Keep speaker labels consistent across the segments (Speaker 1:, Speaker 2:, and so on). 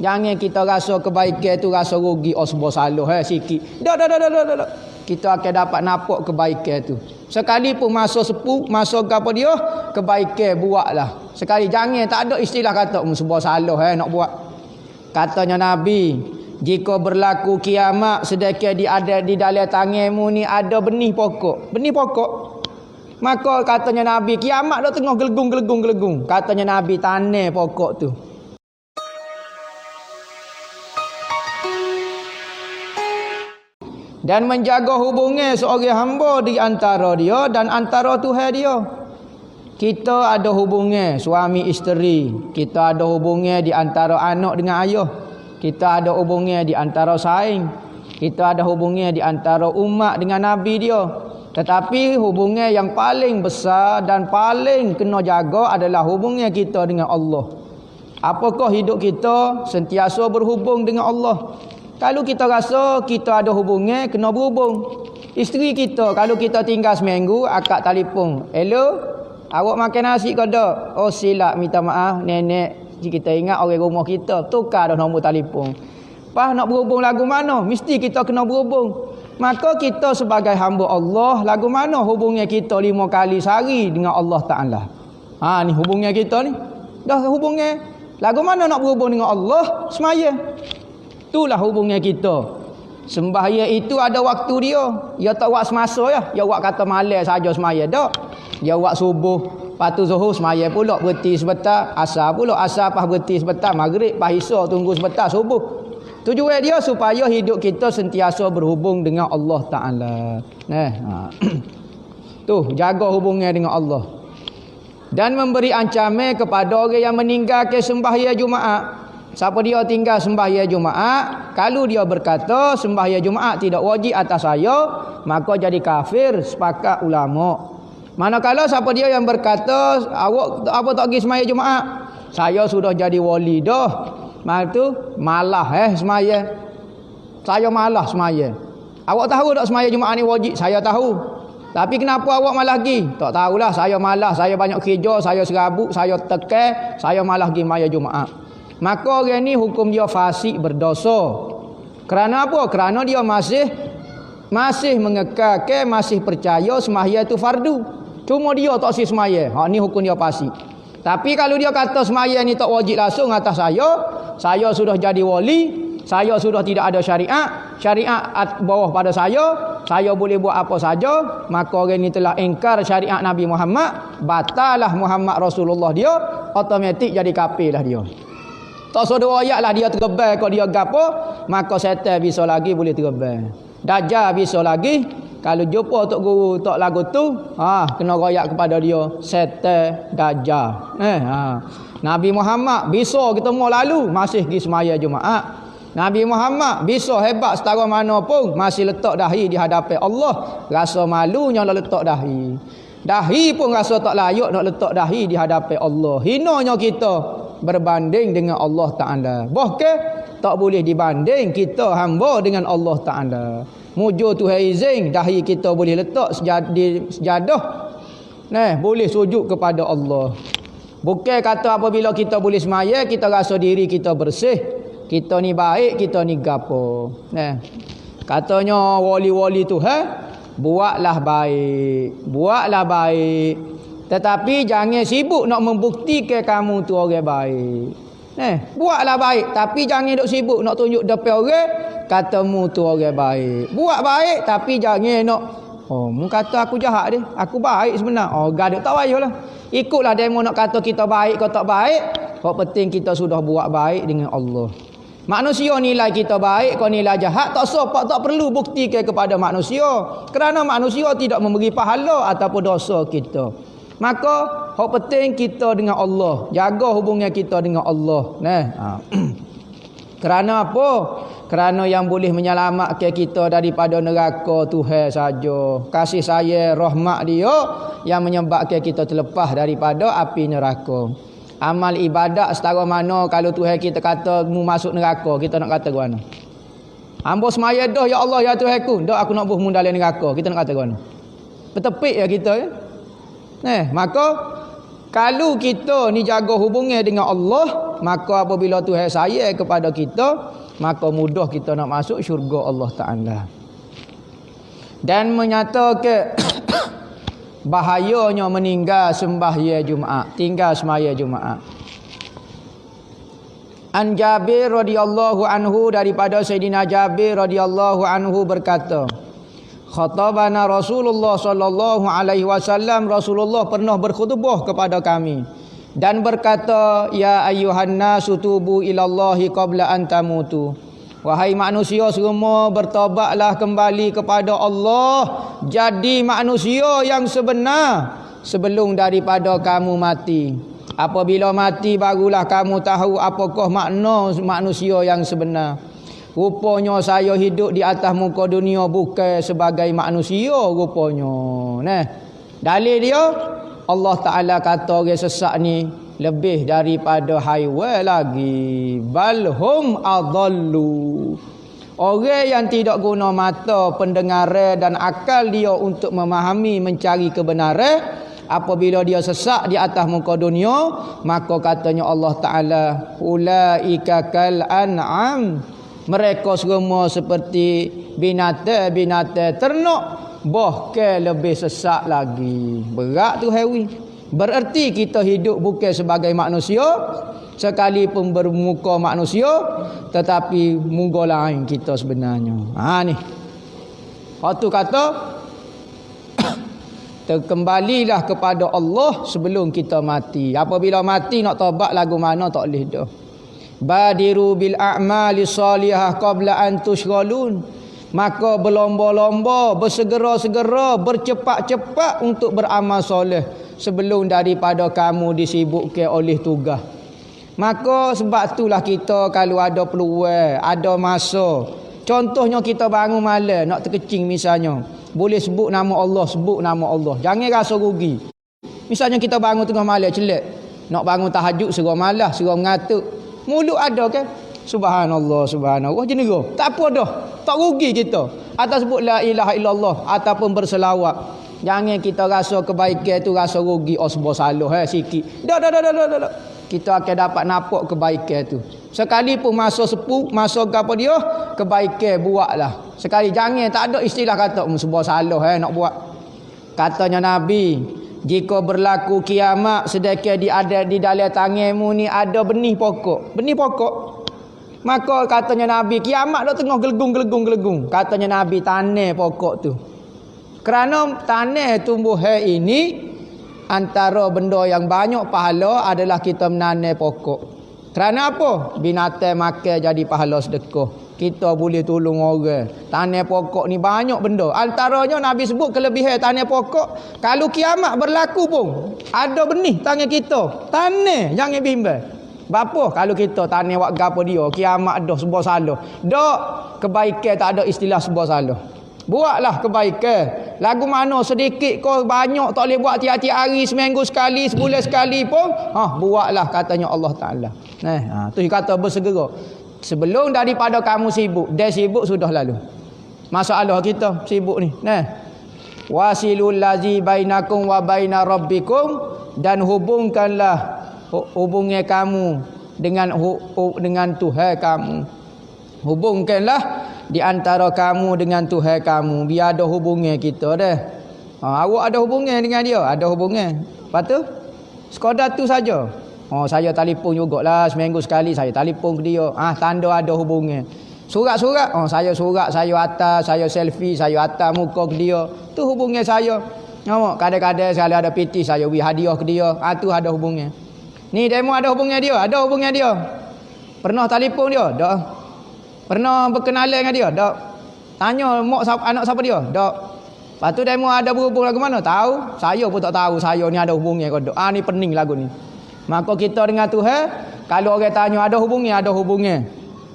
Speaker 1: Jangan kita rasa kebaikan tu rasa rugi sebuah salah sikit. Dah. Kita akan dapat nampak kebaikan tu. Sekali pun masa sepuh, masa apa dia, kebaikan buatlah. Sekali jangan tak ada istilah kata sebuah salah nak buat. Katanya Nabi, jika berlaku kiamat sedekah ada di dalam tanganmu ni ada benih pokok. Benih pokok. Maka katanya Nabi, kiamat dah tengah gelegung. Katanya Nabi, tanam pokok tu. Dan menjaga hubungan seorang hamba di antara dia dan antara Tuhan dia. Kita ada hubungan suami isteri, kita ada hubungan di antara anak dengan ayah, kita ada hubungan di antara saing, kita ada hubungan di antara umat dengan nabi dia. Tetapi hubungan yang paling besar dan paling kena jaga adalah hubungan kita dengan Allah. Apakah hidup kita sentiasa berhubung dengan Allah? Kalau kita rasa kita ada hubungan, kena berhubung. Isteri kita, kalau kita tinggal seminggu, akak telefon. Hello, awak makan nasi ke tak? Oh silap, minta maaf nenek. Kita ingat orang rumah kita, tukar dah nombor telefon. Pas nak berhubung lagu mana? Mesti kita kena berhubung. Maka kita sebagai hamba Allah, lagu mana hubungan kita 5 kali sehari dengan Allah Ta'ala? Ni hubungan kita ni. Dah hubungan. Lagu mana nak berhubung dengan Allah? Semaya. Itulah hubungan kita. Sembahyang itu ada waktu dia. Ya tak buat semasa ya. Ya buat kata malam saja semaya dak. Ya buat subuh, lepas tu zuhur semaya pula berhenti sebentar, asar pula asar pas berhenti sebentar, maghrib pas isya tunggu sebentar subuh. Tujuan dia supaya hidup kita sentiasa berhubung dengan Allah Taala. Tu jaga hubungan dengan Allah. Dan memberi ancaman kepada orang yang meninggalkan sembahyang Jumaat. Siapa dia tinggal sembahyang Jumaat, kalau dia berkata sembahyang Jumaat tidak wajib atas saya, maka jadi kafir sepakat ulama. Manakala siapa dia yang berkata awak apa tak pergi sembahyang Jumaat, saya sudah jadi wali dah. Maka tu malah sembahyang. Saya malah sembahyang. Awak tahu tak sembahyang Jumaat ni wajib? Saya tahu. Tapi kenapa awak malah pergi? Tak tahulah, saya malah, saya banyak kerja, saya serabut, saya tekan, saya malah pergi sembahyang Jumaat. Maka orang ni hukum dia fasik berdosa. Kerana apa? Kerana dia masih mengekalkan, masih percaya sembahyang itu fardu. Cuma dia tak si sembahyang. Ni hukum dia fasik. Tapi kalau dia kata sembahyang ni tak wajib langsung atas saya sudah jadi wali, saya sudah tidak ada syariat bawah pada saya boleh buat apa saja, maka orang ni telah ingkar syariat Nabi Muhammad, batalah Muhammad Rasulullah dia, automatik jadi kafir lah dia. Tak sodor ayat lah dia terbang kalau dia gapo, maka setan bisa lagi boleh terbang. Dajjal bisa lagi. Kalau jumpa tok guru tok lagu tu, kena royak kepada dia setan Dajjal. Nabi Muhammad bisa ketemu lalu masih pergi sembahyang Jumaat. Nabi Muhammad bisa hebat setara mana pun masih letak dahi di hadapan Allah, rasa malunya nak letak dahi. Dahi pun rasa tak layak nak letak dahi di hadapan Allah. Hinanya kita berbanding dengan Allah Ta'ala. Bahkan tak boleh dibanding kita hamba dengan Allah Ta'ala. Mujur Tuhan izin dahi kita boleh letak di sejadah. Boleh sujud kepada Allah. Bukan kata apabila kita boleh semaya kita rasa diri kita bersih, kita ni baik, kita ni gapo. Katanya wali-wali Tuhan, buatlah baik. Tetapi jangan sibuk nak membuktikan kamu tu orang baik. Buatlah baik, tapi jangan duk sibuk nak tunjuk depan orang katamu tu orang baik. Buat baik tapi jangan nak mu kata aku jahat dia, aku baik sebenar. Gaduh tak payahlah. Ikutlah demo nak kata kita baik ke tak baik. Yang penting kita sudah buat baik dengan Allah. Manusia nilai kita baik, kau nilai jahat, tak perlu buktikan kepada manusia. Kerana manusia tidak memberi pahala ataupun dosa kita. Maka yang penting kita dengan Allah, jaga hubungan kita dengan Allah. Kerana apa? Kerana yang boleh menyelamatkan kita daripada neraka Tuhan saja. Kasih sayang rahmat dia yang menyebabkan kita terlepas daripada api neraka. Amal ibadat setara mana kalau Tuhan kita kata mu masuk neraka, kita nak kata ke mana? Hamba semaya dah ya Allah ya Tuhanku, dak aku nak buh mu dalam neraka, kita nak kata ke mana? Bertepik ya kita ya. Maka Kalau kita ni jaga hubungan dengan Allah, maka apabila Tuhan sayang kepada kita, maka mudah kita nak masuk syurga Allah Ta'ala. Dan menyatakan bahayanya meninggal sembahyang Jumaat, tinggal sembahyang Jumaat. An Jabir radhiyallahu anhu, daripada Sayyidina Jabir radhiyallahu anhu berkata, khatabana Rasulullah sallallahu alaihi wasallam, Rasulullah pernah berkhutbah kepada kami dan berkata, ya ayyuhan nasu tubu ilallahi qabla an tamutu. Wahai manusia semua, bertaubatlah kembali kepada Allah, jadi manusia yang sebenar sebelum daripada kamu mati. Apabila mati barulah kamu tahu apakah makna manusia yang sebenar. Rupanya saya hidup di atas muka dunia bukan sebagai manusia rupanya. Nah, dalil dia Allah Ta'ala kata orang sesat ni lebih daripada haiwan lagi. Balhum adallu. Orang yang tidak guna mata, pendengaran dan akal dia untuk memahami, mencari kebenaran, apabila dia sesak di atas muka dunia, maka katanya Allah Ta'ala, ulaika kal an'am. Mereka semua seperti binatang-binatang ternak, bahkan lebih sesak lagi. Berat tu hewi. Bererti kita hidup bukan sebagai manusia, sekalipun bermuka manusia, tetapi muka lain kita sebenarnya. Ni. Waktu kata terkembalilah kepada Allah sebelum kita mati. Apabila mati nak taubat lagu mana tak boleh dah. Badiru bil a'mali salihah qabla an tushghalun. Maka berlomba-lomba, bersegera-segera, bercepat-cepat untuk beramal soleh sebelum daripada kamu disibukkan oleh tugas. Maka sebab itulah kita kalau ada peluang, ada masa, contohnya kita bangun malam nak terkecing misalnya, boleh sebut nama Allah, sebut nama Allah. Jangan rasa rugi. Misalnya kita bangun tengah malam celak, nak bangun tahajud serah malas, serah mengatuk. Mulut ada kan? Subhanallah, subhanallah. Jenera. Tak apa dah. Tak rugi kita. Atau sebut la ilaha illallah ataupun berselawat. Jangan kita rasa kebaikan tu rasa rugi, oh sebuah salah sikit. Dah. Kita akan dapat nampak kebaikan tu. Sekalipun masa sepuh, masa apa dia, kebaikan buatlah. Sekali jangan tak ada istilah kata sebuah salah nak buat. Katanya Nabi, jika berlaku kiamat sedekah ada di dalam tanganmu ni ada benih pokok. Benih pokok. Maka katanya Nabi, kiamat dah tengah gelegung. Katanya Nabi, tanah pokok tu. Kerana tanah tumbuhan ini antara benda yang banyak pahala adalah kita menanam pokok. Kerana apa? Binatang makan jadi pahala sedekah. Kita boleh tolong orang. Tanam pokok ni banyak benda. Antaranya Nabi sebut kelebihan tanam pokok. Kalau kiamat berlaku pun ada benih tangan kita. Tanam, jangan bimbang. Bapa kalau kita tanam buat gapo dia, kiamat dah sebuah salah. Dak kebaikan tak ada istilah sebuah salah. Buatlah kebaikan. Lagu mana sedikit kau banyak tak boleh buat tiap-tiap hari, seminggu sekali, sebulan sekali pun, buatlah katanya Allah Taala. Tu kata bersegera. Sebelum daripada kamu sibuk, dah sibuk sudah lalu. Masalah kita sibuk ni. Wasilul lazi bainakum wa baina rabbikum, dan hubungkanlah hubungan kamu dengan Tuhan kamu. Hubungkanlah di antara kamu dengan Tuhan kamu. Biar ada hubungan kita dah. Awak ada hubungan dengan dia, ada hubungan. Lepas tu sekadar tu saja. Saya telefon jugalah seminggu sekali saya telefon ke dia. Tanda ada hubungan. Surat-surat, saya surat, saya atas, saya selfie, saya atas muka ke dia. Tu hubungan saya. Kadang-kadang sekali ada piti saya beri hadiah ke dia. Tu ada hubungan. Ni demo ada hubungan dia, ada hubungan dia. Pernah telefon dia? Tak. Pernah berkenalan dengan dia? Tak. Tanya mak anak siapa dia? Tak. Lepas tu demo ada berhubung lagu mana? Tahu? Saya pun tak tahu saya ni ada hubungan ke tak. Ni pening lagu ni. Maka kita dengan Tuhan, kalau orang tanya ada hubungan, ada hubungan.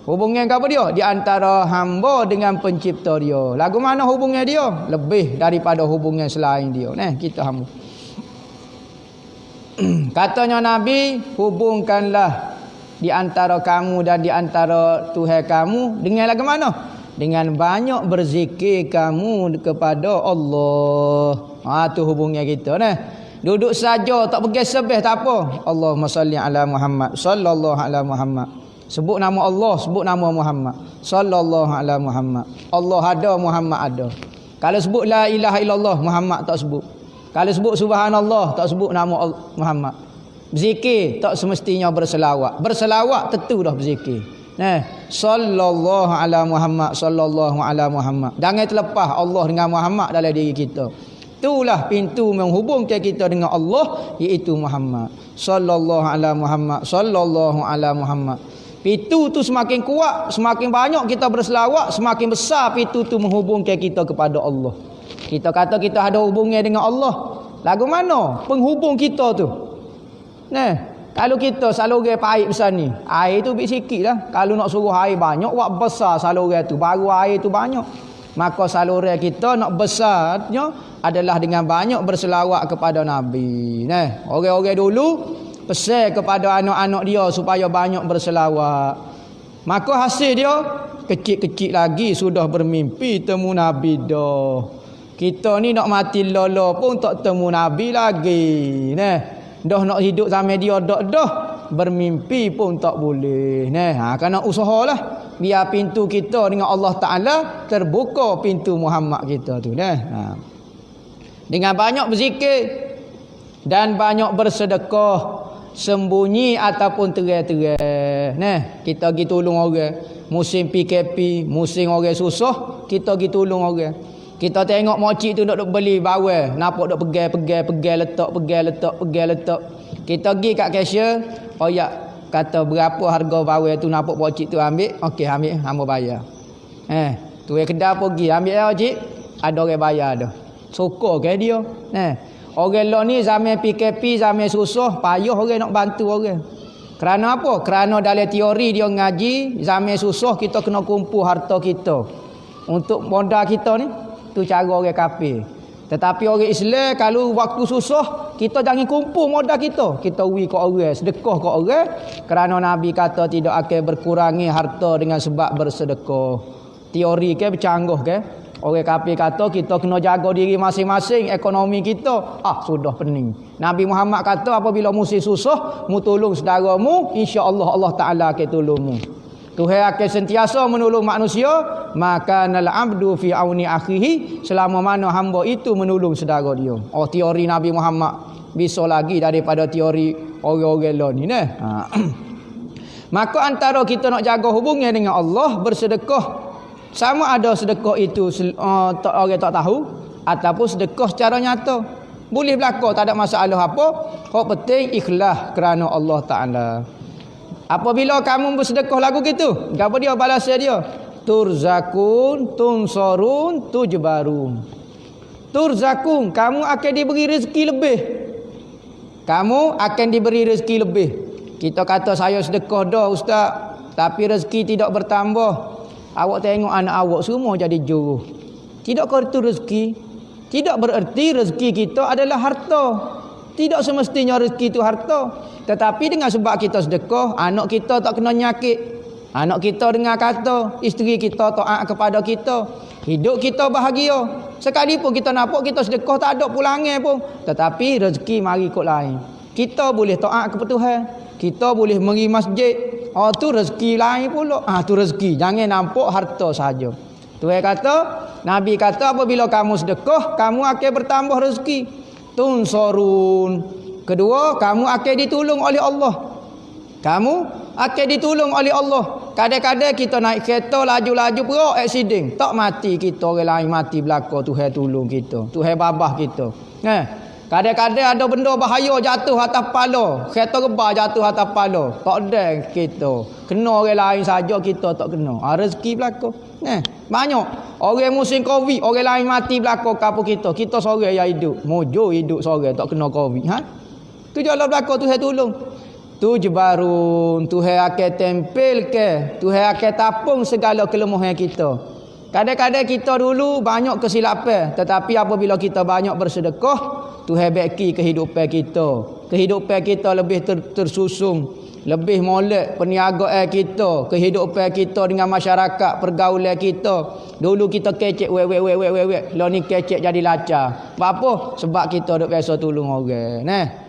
Speaker 1: Hubungan apa dia? Di antara hamba dengan pencipta dia. Lagu mana hubungan dia? Lebih daripada hubungan selain dia. Kita hamba. Katanya Nabi, hubungkanlah di antara kamu dan di antara Tuhan kamu dengan lagu mana? Dengan banyak berzikir kamu kepada Allah. Tu hubungan kita. Duduk saja tak pergi sebeh tak apa. Allahumma salli ala Muhammad sallallahu ala Muhammad. Sebut nama Allah, sebut nama Muhammad sallallahu ala Muhammad. Allah ada, Muhammad ada. Kalau sebut la ilaha illallah, Muhammad tak sebut. Kalau sebut subhanallah, tak sebut nama Muhammad. Berzikir tak semestinya berselawat. Berselawat tentu dah berzikir. Sallallahu ala Muhammad sallallahu ala Muhammad. Jangan terlepas Allah dengan Muhammad dalam diri kita. Itulah pintu menghubungkan kita dengan Allah, iaitu Muhammad sallallahu ala Muhammad sallallahu ala Muhammad. Pintu tu semakin kuat, semakin banyak kita berselawat, semakin besar pintu tu menghubungkan kita kepada Allah. Kita kata kita ada hubungan dengan Allah. Lagu mana penghubung kita tu? Kalau kita saluran air besar ni, air tu bit sikit lah. Kalau nak suruh air banyak, buat besar saluran tu, baru air tu banyak. Maka saluran kita nak besarnya adalah dengan banyak berselawat kepada Nabi. Orang-orang dulu pesan kepada anak-anak dia supaya banyak berselawat. Maka hasil dia kecil-kecil lagi sudah bermimpi temu Nabi dah. Kita ni nak mati lolo pun tak temu Nabi lagi. Dah nak hidup sama dia dah bermimpi pun tak boleh. Kena usahalah biar pintu kita dengan Allah Taala terbuka, pintu Muhammad kita tu. Dengan banyak berzikir dan banyak bersedekah, sembunyi ataupun terang-terang. Kita pergi tolong orang. Musim PKP, musim orang susah, kita pergi tolong orang. Kita tengok mocik tu duk beli bawang, nampak duk pegang letak. Kita pergi kat cashier, ya kata berapa harga bawang tu, nampak mocik tu ambil, okey ambil, hamba bayar. Tu yang kedai pergi ambil ya cik, ada orang bayar dah. Sokor ke dia. Orang lah ni zaman PKP, zaman susah, payah orang nak bantu orang. Kerana apa? Kerana dalam teori dia ngaji, zaman susah kita kena kumpul harta kita untuk modal kita ni. Tu cara orang kafir. Tetapi orang Islam kalau waktu susah, kita jangan kumpul modal kita. Kita wi ke orang, sedekah ke orang. Kerana Nabi kata tidak akan berkurangi harta dengan sebab bersedekah. Teori ke bercanggah ke? Orang kafir kata kita kena jaga diri masing-masing, ekonomi kita. Sudah pening. Nabi Muhammad kata apabila musim susah, mu tolong saudaramu, insya-Allah Allah Taala akan tolongmu. Tuhan akan sentiasa menolong manusia, maka nal abdu fi auni akhihi, selama mana hamba itu menolong saudara dia. Teori Nabi Muhammad bisa lagi daripada teori orang-orang lain ni. Maka antara kita nak jaga hubungan dengan Allah, bersedekah. Sama ada sedekah itu orang tak tahu ataupun sedekah secara nyata. Boleh berlaku, tak ada masalah apa. Kau penting ikhlas kerana Allah Taala. Apabila kamu bersedekah lagu gitu, apa dia balasnya dia? Turzakun, tunsarun, tujbarun. Turzakun, kamu akan diberi rezeki lebih. Kamu akan diberi rezeki lebih. Kita kata saya sedekah dah ustaz, tapi rezeki tidak bertambah. Awak tengok anak awak semua jadi juruh. Tidakkah itu rezeki? Tidak bererti rezeki kita adalah harta. Tidak semestinya rezeki itu harta. Tetapi dengan sebab kita sedekah, anak kita tak kena nyakit. Anak kita dengar kata, isteri kita taat kepada kita. Hidup kita bahagia. Sekalipun kita nampak kita sedekah tak ada pulangan pun. Tetapi rezeki mari ikut lain. Kita boleh taat kepada Tuhan. Kita boleh meri masjid. Tu rezeki lain pula. Tu rezeki. Jangan nampak harta saja. Tuhan kata, Nabi kata apabila kamu sedekah, kamu akan bertambah rezeki. Tunsorun. Kedua, kamu akan ditolong oleh Allah. Kamu akan ditolong oleh Allah. Kadang-kadang kita naik kereta laju-laju perok aksiden, tak mati kita, orang lain mati belaka, Tuhan tolong kita. Tuhan babah kita. Kadang-kadang ada benda bahaya jatuh atas kepala, kereta rebah jatuh atas kepala, tak ada kita. Kena orang lain saja, kita tak kena. Rezeki belaka. Banyak orang musim Covid, orang lain mati belaka kapo kita. Kita seorang yang hidup. Mojo hidup seorang tak kena Covid. Tu jalan belaka Tuhan tolong. Tu jebarun, Tuhan akan tempel ke, Tuhan akan tapung segala kelemahan kita. Kadang-kadang kita dulu banyak kesilapan, tetapi apabila kita banyak bersedekah, Tuhan baiki kehidupan kita. Kehidupan kita lebih tersusun, lebih molek perniagaan kita, kehidupan kita dengan masyarakat, pergaulan kita. Dulu kita kecek wek. Lah ni kecek jadi lacak. Apa? Sebab kita duk biasa tolong orang. Nah.